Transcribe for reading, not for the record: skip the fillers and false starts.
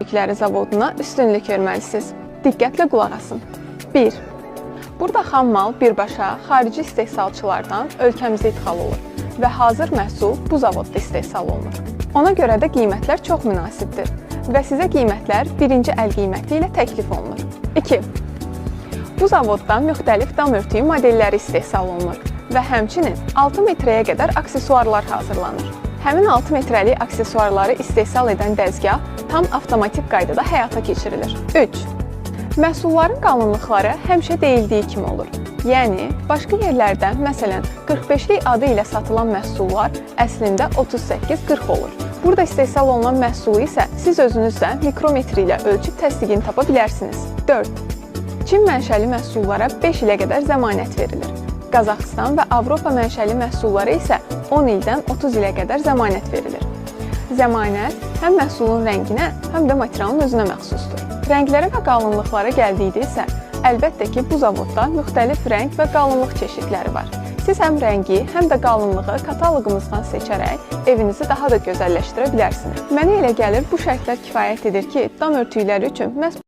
örtükləri zavoduna üstünlük verməlisiniz. Diqqətlə qulaq asın. 1. Burada xam mal birbaşa xarici istehsalçılardan ölkəmizə ixal olur və hazır məhsul bu zavodda istehsal olunur. Ona görə də qiymətlər çox münasibdir və sizə qiymətlər birinci əl qiyməti ilə təklif olunur. 2. Bu zavodda müxtəlif dam örtüyü modelləri istehsal olunur və həmçinin 6 metrəyə qədər aksesuarlar hazırlanır. Həmin 6 metrəlik aksesuarları istehsal edən dəzgah tam avtomatik qaydada həyata keçirilir. 3. Məhsulların qalınlıqları həmişə deyildiyi kimi olur. Yəni, başqa yerlərdə, məsələn, 45-lik adı ilə satılan məhsullar əslində 38-40 olur. Burada istehsal olunan məhsulu isə siz özünüz də mikrometr ilə ölçüb təsdiqini tapa bilərsiniz. 4. Çin mənşəli məhsullara 5 ilə qədər zəmanət verilir. Qazaxıstan və Avropa mənşəli məhsullara isə 10 ildən 30 ilə qədər zəmanət verilir. Zəmanət həm məhsulun rənginə, həm də materialın özünə məxsusdur. Rənglərə və qalınlıqlara gəldikdə isə, əlbəttə ki, bu zavodda müxtəlif rəng və qalınlıq çeşidləri var. Siz həm rəngi, həm də qalınlığı kataloqumuzdan seçərək evinizi daha da gözəlləşdirə bilərsiniz. Mənə elə gəlir, bu şərtlər kifayət edir ki, dam örtükləri üçün məhz